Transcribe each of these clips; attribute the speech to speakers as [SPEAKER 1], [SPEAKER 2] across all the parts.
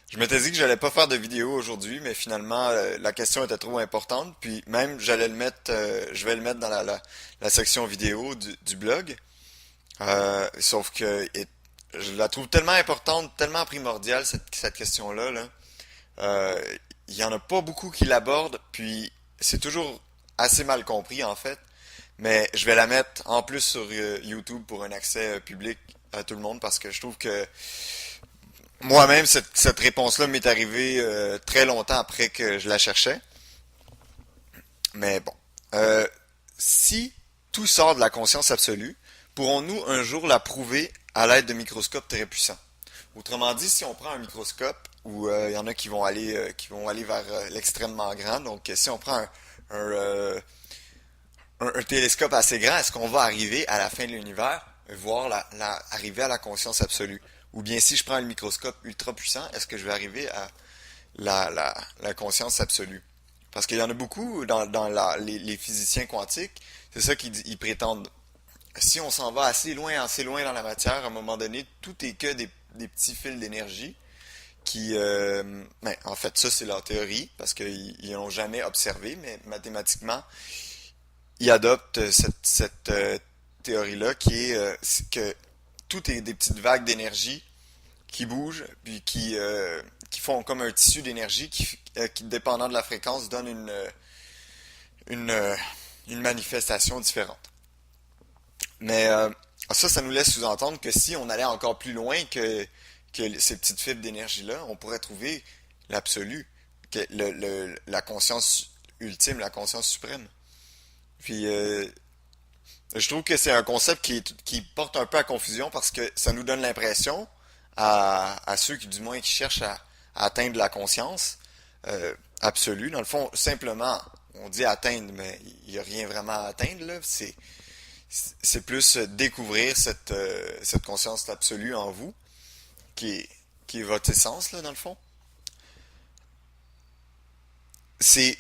[SPEAKER 1] Je m'étais dit que j'allais pas faire de vidéo aujourd'hui, mais finalement la question était trop importante. Puis même j'allais le mettre, je vais le mettre dans la section vidéo du blog. Sauf que je la trouve tellement importante, tellement primordiale cette question-là. Là. Euh, Il y en a pas beaucoup qui l'abordent, puis c'est toujours assez mal compris en fait. Mais je vais la mettre en plus sur YouTube pour un accès public à tout le monde parce que je trouve que moi-même, cette réponse-là m'est arrivée très longtemps après que je la cherchais. Mais bon. Euh, Si tout sort de la conscience absolue, pourrons-nous un jour la prouver à l'aide de microscopes très puissants? Autrement dit, si on prend un microscope, où il y en a qui vont aller vers l'extrêmement grand, donc si on prend un, euh, un télescope assez grand, est-ce qu'on va arriver à la fin de l'univers, voir arriver à la conscience absolue? Ou bien si je prends le microscope ultra puissant, est-ce que je vais arriver à la conscience absolue? Parce qu'il y en a beaucoup dans les physiciens quantiques, c'est ça qu'ils ils prétendent. Si on s'en va assez loin dans la matière, à un moment donné, tout est que des petits fils d'énergie qui... ben, en fait, ça, c'est leur théorie, parce qu'ils n'ont jamais observé, mais mathématiquement, ils adoptent cette théorie-là qui est que tout est des petites vagues d'énergie qui bougent, puis qui font comme un tissu d'énergie qui, dépendant de la fréquence, donne une, euh, une manifestation différente. Mais ça nous laisse sous-entendre que si on allait encore plus loin que ces petites fibres d'énergie-là, on pourrait trouver l'absolu, la conscience ultime, la conscience suprême. Puis je trouve que c'est un concept qui porte un peu à confusion parce que ça nous donne l'impression, à ceux qui, du moins, qui cherchent à atteindre la conscience absolue, dans le fond, simplement, on dit atteindre, mais il n'y a rien vraiment à atteindre, là. C'est plus découvrir cette conscience absolue en vous, qui est, qui est votre essence, là, dans le fond. C'est,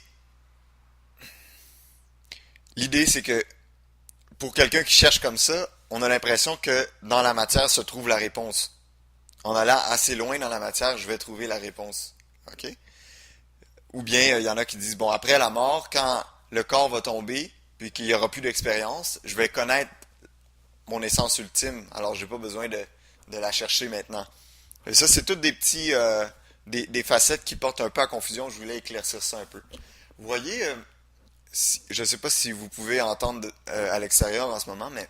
[SPEAKER 1] L'idée, c'est que pour quelqu'un qui cherche comme ça, on a l'impression que dans la matière se trouve la réponse. En allant assez loin dans la matière, je vais trouver la réponse. OK? Ou bien, il y en a qui disent, bon, après la mort, quand le corps va tomber, puis qu'il n'y aura plus d'expérience, je vais connaître mon essence ultime. Alors, j'ai pas besoin de la chercher maintenant. Et ça, c'est toutes des petits, des facettes qui portent un peu à confusion. Je voulais éclaircir ça un peu. Vous voyez, je ne sais pas si vous pouvez entendre à l'extérieur en ce moment, mais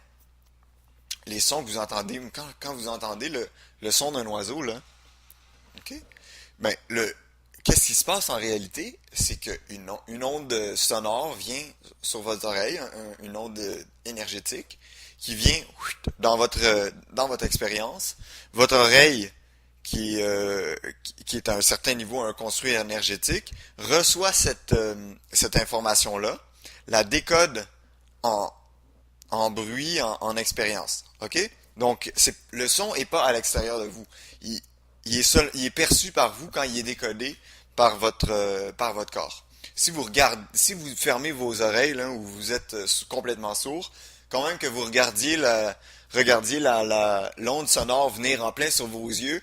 [SPEAKER 1] les sons que vous entendez, quand vous entendez le son d'un oiseau, là, OK? Ben, qu'est-ce qui se passe en réalité? C'est qu'une onde sonore vient sur votre oreille, une onde énergétique, qui vient dans votre expérience. Votre oreille, qui est à un certain niveau, un construit énergétique, reçoit cette information-là, la décode en, en bruit, en expérience. OK? Donc, le son est pas à l'extérieur de vous. Il, il est perçu par vous quand il est décodé par votre corps. Si vous fermez vos oreilles, là, ou vous êtes complètement sourd, quand même que vous regardiez l'onde sonore venir en plein sur vos yeux,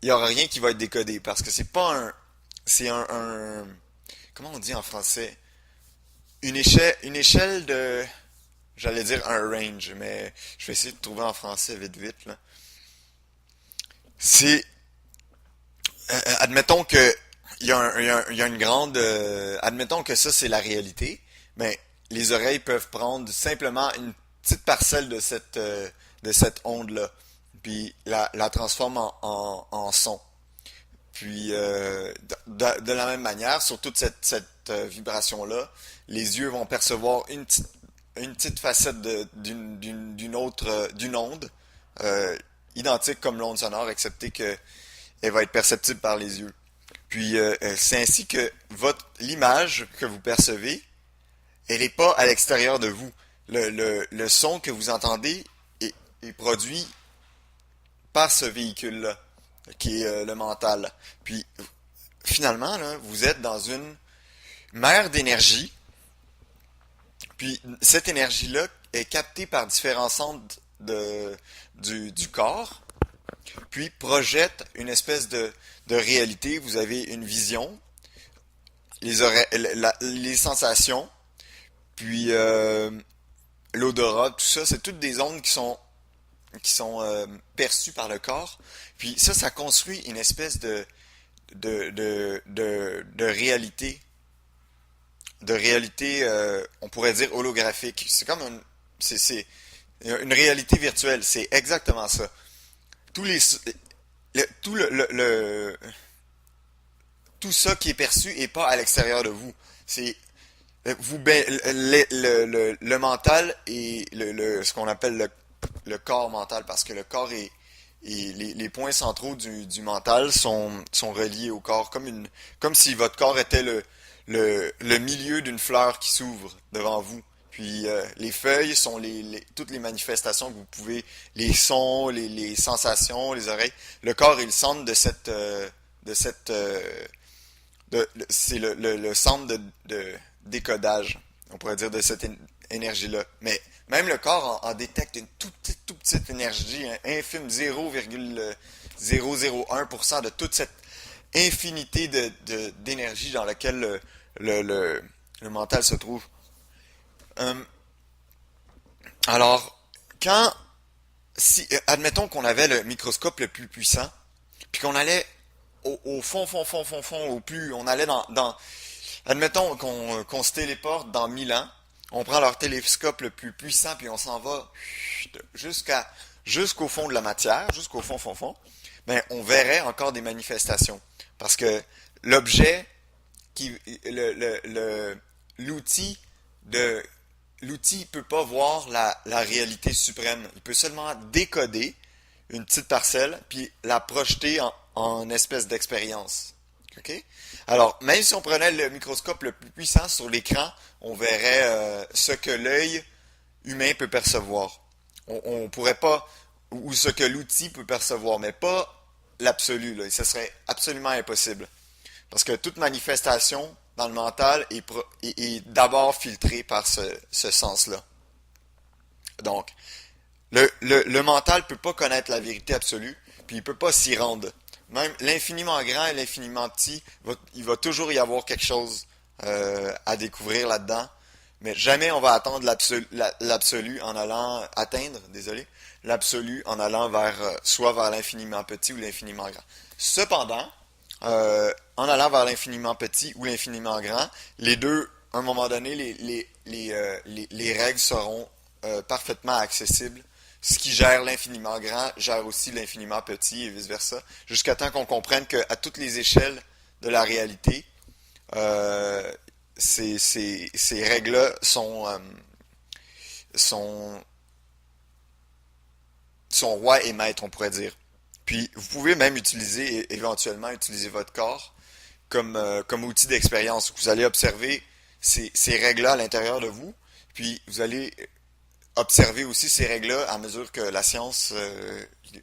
[SPEAKER 1] il n'y aura rien qui va être décodé parce que c'est pas c'est comment on dit en français? Une échelle de, j'allais dire un range, mais je vais essayer de trouver en français vite vite, là. C'est, admettons que il y a une grande, admettons que ça c'est la réalité, mais les oreilles peuvent prendre simplement une petite parcelle de cette onde-là, puis la transforme en son. Puis de la même manière, sur toute cette vibration-là, les yeux vont percevoir une petite facette d'une onde, euh, identique comme l'onde sonore, excepté que elle va être perceptible par les yeux. Puis c'est ainsi que l'image que vous percevez, elle n'est pas à l'extérieur de vous. Le son que vous entendez est produit par ce véhicule-là, qui est le mental. Puis finalement, là, vous êtes dans une mer d'énergie, puis cette énergie-là est captée par différents centres du corps, puis projette une espèce de réalité. Vous avez une vision, les sensations, puis l'odorat, tout ça, c'est toutes des ondes qui sont perçues par le corps. Puis ça construit une espèce de réalité, on pourrait dire holographique. C'est une réalité virtuelle. C'est exactement ça. Tous les, tout tout ça qui est perçu est pas à l'extérieur de vous. C'est le mental et ce qu'on appelle le corps mental, parce que le corps et les points centraux du mental sont reliés au corps, comme si votre corps était le milieu d'une fleur qui s'ouvre devant vous. Puis les feuilles sont toutes les manifestations que vous pouvez, les sons, les sensations, les oreilles. Le corps est le centre de cette c'est le centre de décodage, on pourrait dire, de cette énergie-là. Mais même le corps en détecte une toute petite énergie, un infime 0,001% de toute cette infinité d'énergie dans laquelle le, le, le mental se trouve. Euh, alors, quand, si, admettons qu'on avait le microscope le plus puissant, puis qu'on allait au fond, au plus, on allait admettons qu'on se téléporte dans 1000 ans, on prend leur télescope le plus puissant, puis on s'en va jusqu'au fond de la matière, jusqu'au fond, ben, on verrait encore des manifestations. Parce que l'objet, qui, l'outil de, l'outil peut pas voir la réalité suprême. Il peut seulement décoder une petite parcelle, puis la projeter en espèce d'expérience. OK? Alors, même si on prenait le microscope le plus puissant sur l'écran, on verrait ce que l'œil humain peut percevoir. On pourrait pas, ou ce que l'outil peut percevoir, mais pas l'absolu, là. Et ce serait absolument impossible. Parce que toute manifestation dans le mental est d'abord filtrée par ce sens-là. Donc, le mental peut pas connaître la vérité absolue, puis il peut pas s'y rendre. Même l'infiniment grand et l'infiniment petit, il va toujours y avoir quelque chose à découvrir là-dedans. Mais jamais on va attendre l'absolu en allant atteindre, désolé, l'absolu en allant soit vers l'infiniment petit ou l'infiniment grand. Cependant, en allant vers l'infiniment petit ou l'infiniment grand, les deux, à un moment donné, les règles seront parfaitement accessibles. Ce qui gère l'infiniment grand gère aussi l'infiniment petit et vice-versa, jusqu'à temps qu'on comprenne qu'à toutes les échelles de la réalité, euh, ces règles-là sont, sont rois et maîtres, on pourrait dire. Puis vous pouvez même éventuellement utiliser votre corps comme outil d'expérience. Vous allez observer ces règles-là à l'intérieur de vous, puis vous allez observer aussi ces règles-là à mesure que la science,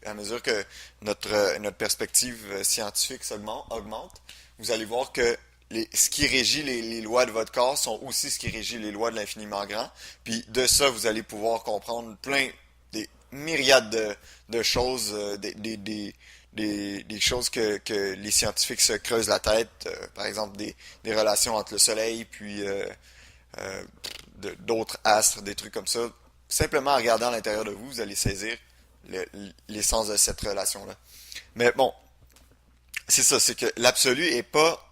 [SPEAKER 1] à mesure que notre perspective scientifique augmente. Vous allez voir que ce qui régit les lois de votre corps sont aussi ce qui régit les lois de l'infiniment grand. Puis de ça, vous allez pouvoir comprendre des myriades de choses, des choses que les scientifiques se creusent la tête. Par exemple, des relations entre le Soleil puis euh, d'autres astres, des trucs comme ça. Simplement en regardant à l'intérieur de vous, vous allez saisir l'essence de cette relation-là. Mais bon, c'est ça, c'est que l'absolu est pas...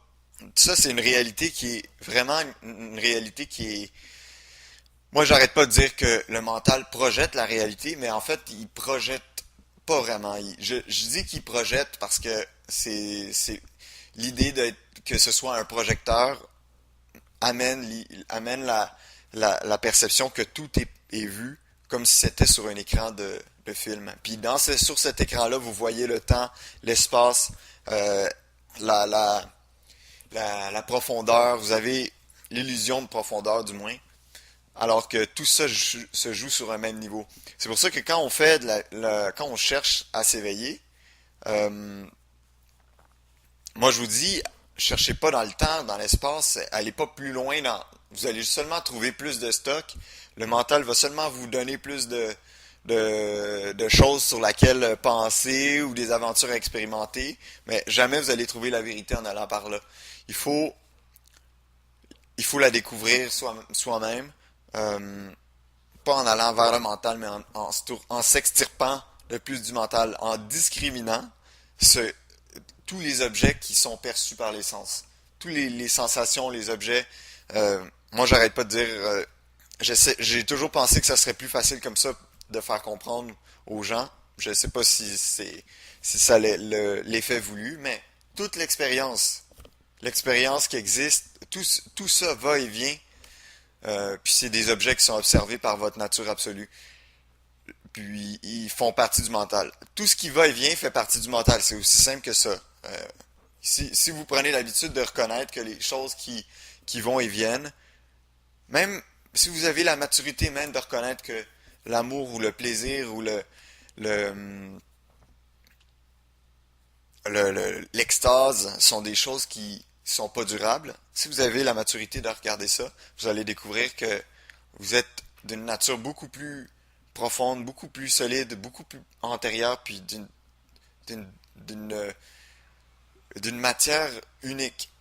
[SPEAKER 1] Ça, c'est une réalité qui est vraiment une réalité qui est... Moi, j'arrête pas de dire que le mental projette la réalité, mais en fait, il projette pas vraiment. Je dis qu'il projette parce que c'est l'idée que ce soit un projecteur amène la perception que tout est vu comme si c'était sur un écran de film. Puis sur cet écran-là, vous voyez le temps, l'espace, euh, la, la, la profondeur, vous avez l'illusion de profondeur du moins, alors que tout ça se joue sur un même niveau. C'est pour ça que quand on fait quand on cherche à s'éveiller, euh, moi, je vous dis, cherchez pas dans le temps, dans l'espace, allez pas plus loin vous allez seulement trouver plus de stock. Le mental va seulement vous donner plus de choses sur lesquelles penser ou des aventures à expérimenter, mais jamais vous allez trouver la vérité en allant par là. Il faut, il faut la découvrir soi-même, euh, pas en allant vers le mental, mais en s'extirpant le plus du mental, en discriminant ce, tous les objets qui sont perçus par les sens. Tous les sensations, les objets. Moi, j'arrête pas de dire. J'ai toujours pensé que ça serait plus facile comme ça de faire comprendre aux gens. Je sais pas si ça l'effet voulu, mais toute l'expérience qui existe, tout ça va et vient. Puis c'est des objets qui sont observés par votre nature absolue. Puis ils font partie du mental. Tout ce qui va et vient fait partie du mental. C'est aussi simple que ça. Si vous prenez l'habitude de reconnaître que les choses qui vont et viennent, même si vous avez la maturité même de reconnaître que l'amour ou le plaisir ou le, l'extase sont des choses qui sont pas durables, si vous avez la maturité de regarder ça, vous allez découvrir que vous êtes d'une nature beaucoup plus profonde, beaucoup plus solide, beaucoup plus antérieure, puis d'une d'une d'une matière unique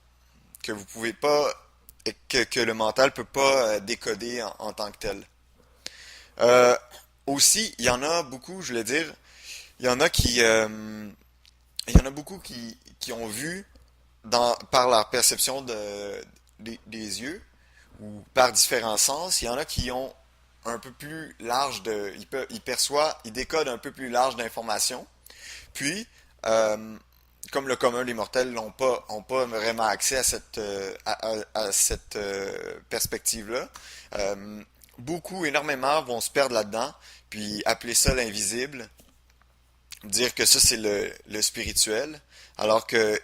[SPEAKER 1] que vous pouvez pas que le mental peut pas décoder en tant que tel. Euh, Aussi, il y en a beaucoup, je voulais dire, il y en a qui il y en a beaucoup qui ont vu par leur perception des yeux ou par différents sens, il y en a qui ont un peu plus large ils perçoivent, ils décodent un peu plus large d'informations. Puis, euh, comme le commun des mortels ont pas vraiment accès à à cette perspective-là, euh, beaucoup, énormément vont se perdre là-dedans, puis appeler ça l'invisible, dire que ça c'est le spirituel, alors que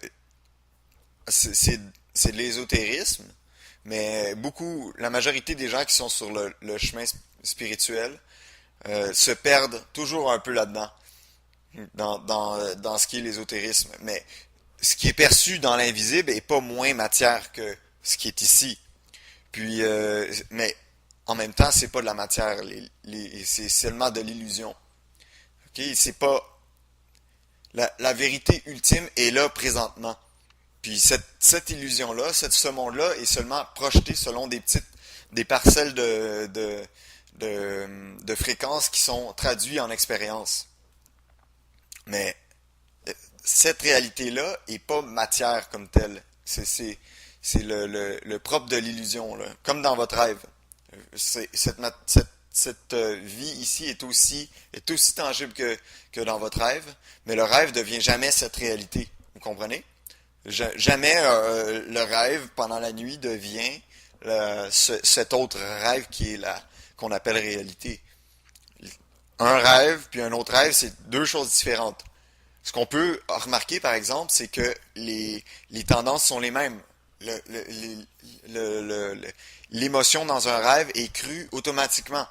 [SPEAKER 1] c'est c'est- c'est de l'ésotérisme, mais beaucoup, la majorité des gens qui sont sur le chemin spirituel se perdent toujours un peu là-dedans, dans ce qui est l'ésotérisme. Mais ce qui est perçu dans l'invisible est pas moins matière que ce qui est ici. Puis, mais en même temps, c'est pas de la matière, c'est seulement de l'illusion. Ok, c'est pas la vérité ultime est là présentement. Puis cette illusion-là, ce monde-là est seulement projeté selon des parcelles de fréquences qui sont traduites en expérience. Mais cette réalité-là est pas matière comme telle. C'est le propre de l'illusion, là. Comme dans votre rêve. Cette vie ici est aussi tangible que dans votre rêve, mais le rêve ne devient jamais cette réalité. Vous comprenez? Jamais le rêve pendant la nuit devient cet autre rêve qui est qu'on appelle réalité. Un rêve puis un autre rêve, c'est deux choses différentes. Ce qu'on peut remarquer, par exemple, c'est que les tendances sont les mêmes. Le- le- les- L'émotion dans un rêve est crue automatiquement.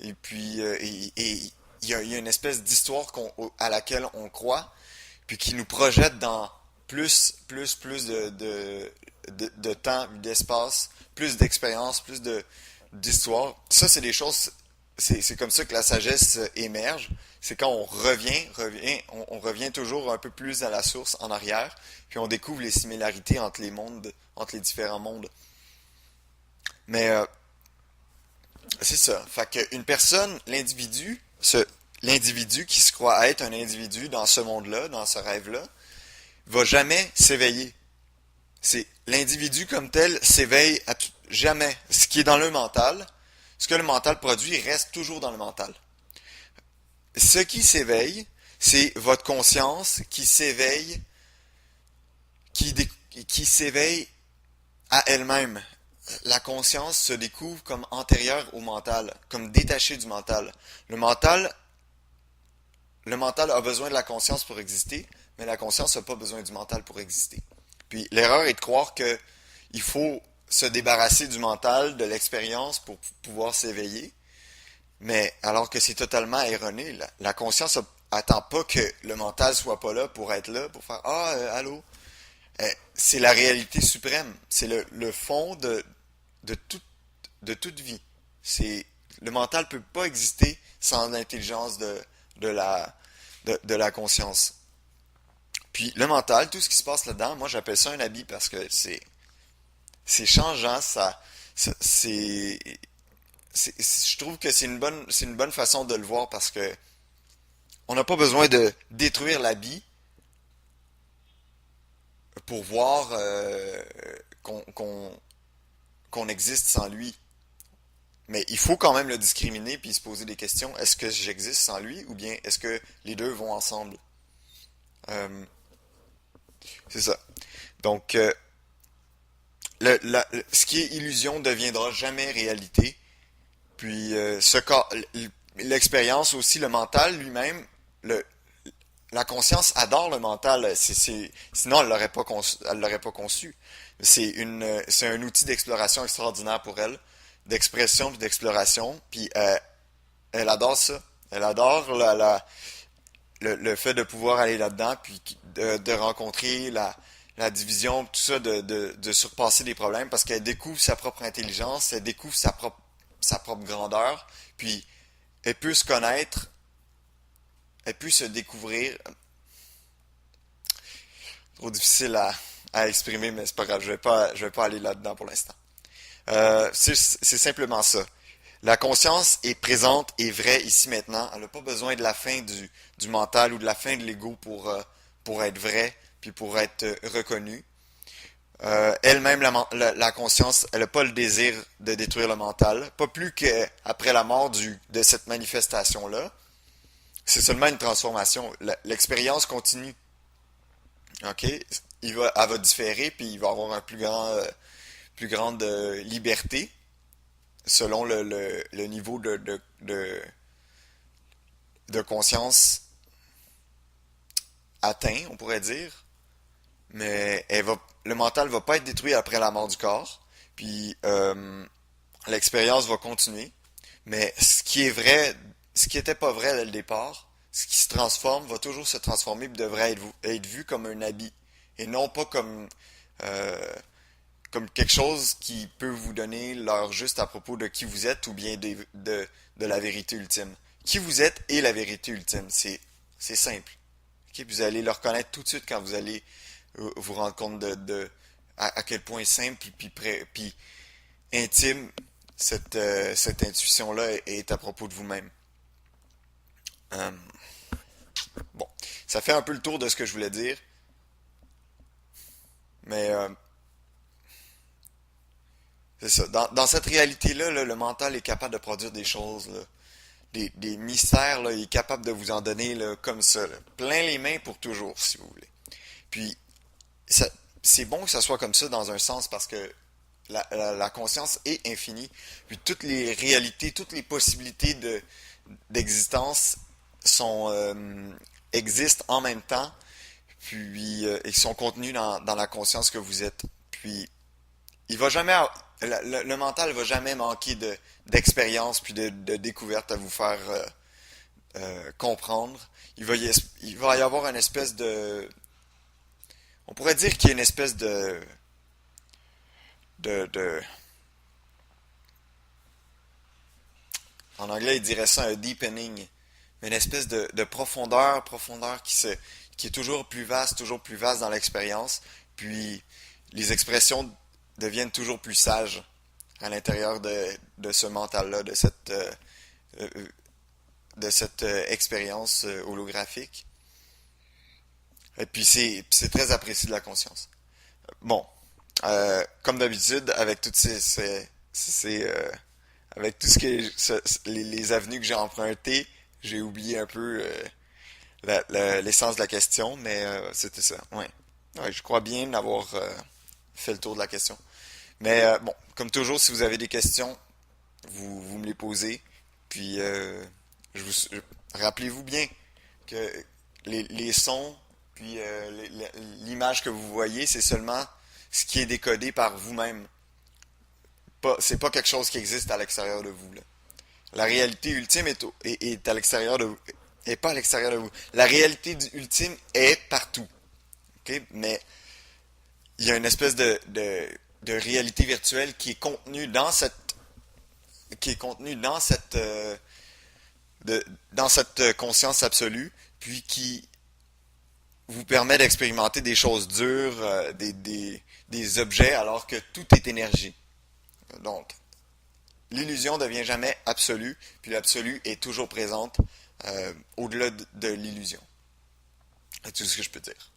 [SPEAKER 1] Et puis, il y a une espèce d'histoire à laquelle on croit, puis qui nous projette dans plus de temps, d'espace, plus d'expérience, d'histoire. Ça, c'est des choses, c'est comme ça que la sagesse émerge. C'est quand on revient toujours un peu plus à la source, en arrière, puis on découvre les similarités entre les mondes, entre les différents mondes. Mais c'est ça. Fait qu'une personne, l'individu qui se croit être un individu dans ce monde-là, dans ce rêve-là, va jamais s'éveiller. C'est l'individu comme tel s'éveille jamais. Ce qui est dans le mental, ce que le mental produit reste toujours dans le mental. Ce qui s'éveille, c'est votre conscience qui s'éveille, qui, qui s'éveille à elle-même. La conscience se découvre comme antérieure au mental, comme détachée du mental. Le mental, le mental a besoin de la conscience pour exister, mais la conscience n'a pas besoin du mental pour exister. Puis l'erreur est de croire que il faut se débarrasser du mental, de l'expérience pour pouvoir s'éveiller, mais alors que c'est totalement erroné. La conscience attend pas que le mental soit pas là pour être là, pour faire ah allô. C'est la réalité suprême, c'est le fond de toute, de toute vie. C'est Le mental peut pas exister sans l'intelligence de la conscience. Puis le mental, tout ce qui se passe là-dedans, moi j'appelle ça un habit parce que c'est changeant, c'est je trouve que c'est une bonne façon de le voir parce que on n'a pas besoin de détruire l'habit pour voir qu'on qu'on existe sans lui. Mais il faut quand même le discriminer puis se poser des questions. Est-ce que j'existe sans lui ou bien est-ce que les deux vont ensemble? Euh, c'est ça. Donc, ce qui est illusion deviendra jamais réalité. Puis, l'expérience aussi, le mental lui-même, le, la conscience adore le mental. Sinon, elle l'aurait pas conçu. C'est un outil d'exploration extraordinaire pour elle, d'expression puis d'exploration. Puis, elle adore ça. Elle adore le fait de pouvoir aller là-dedans, puis de rencontrer la division, tout ça, de surpasser des problèmes, parce qu'elle découvre sa propre intelligence, elle découvre sa propre grandeur, puis elle peut se connaître, elle peut se découvrir. Trop difficile à exprimer, mais c'est pas grave, je vais pas aller là-dedans pour l'instant. C'est simplement ça. La conscience est présente et vraie ici maintenant. Elle n'a pas besoin de la fin du mental ou de la fin de l'ego pour être vraie puis pour être reconnue. Elle-même, la conscience, elle n'a pas le désir de détruire le mental. Pas plus qu'après la mort de cette manifestation-là. C'est seulement une transformation. L'expérience continue. OK? Elle va différer puis il va avoir un plus grande liberté selon le niveau de conscience atteint, on pourrait dire. Mais le mental va pas être détruit après la mort du corps. Puis l'expérience va continuer. Mais ce qui est vrai, ce qui était pas vrai dès le départ, ce qui se transforme va toujours se transformer et devrait être vu comme un habit. Et non pas euh, comme quelque chose qui peut vous donner l'heure juste à propos de qui vous êtes ou bien de la vérité ultime. Qui vous êtes est la vérité ultime. C'est simple. Okay? Vous allez le reconnaître tout de suite quand vous allez vous rendre compte à quel point simple puis intime cette intuition-là est à propos de vous-même. Euh, bon, ça fait un peu le tour de ce que je voulais dire, mais c'est ça. Dans cette réalité-là, là, le mental est capable de produire des choses, là, des mystères, là, il est capable de vous en donner là, comme ça, là, plein les mains pour toujours, si vous voulez. Puis, ça, c'est bon que ça soit comme ça dans un sens parce que la conscience est infinie. Puis toutes les réalités, toutes les possibilités d'existence sont existent en même temps. Puis ils sont contenus dans la conscience que vous êtes. Puis il va jamais le mental va jamais manquer d'expérience puis de découverte à vous faire comprendre. Il va y avoir une espèce de on pourrait dire qu'il y a une espèce de en anglais, il dirait ça un deepening, mais une espèce de profondeur qui est toujours plus vaste dans l'expérience, puis les expressions deviennent toujours plus sages à l'intérieur de ce mental-là, euh, de cette expérience holographique. Et puis c'est très apprécié de la conscience. Bon, comme d'habitude, avec toutes avec tout ce que les avenues que j'ai empruntées, j'ai oublié un peu l'essence de la question, mais c'était ça. Ouais. Ouais, je crois bien avoir fait le tour de la question. Mais bon, comme toujours, si vous avez des questions, vous me les posez. Puis rappelez-vous bien que les sons, puis l'image que vous voyez, c'est seulement ce qui est décodé par vous-même. C'est pas quelque chose qui existe à l'extérieur de vous, là. La réalité ultime est à l'extérieur de vous. Est pas à l'extérieur de vous. La réalité ultime est partout. OK? Mais il y a une espèce de réalité virtuelle qui est contenue qui est contenu dans cette conscience absolue, puis qui vous permet d'expérimenter des choses dures, des objets, alors que tout est énergie. Donc, l'illusion ne devient jamais absolue, puis l'absolu est toujours présente au-delà de l'illusion. C'est tout ce que je peux dire.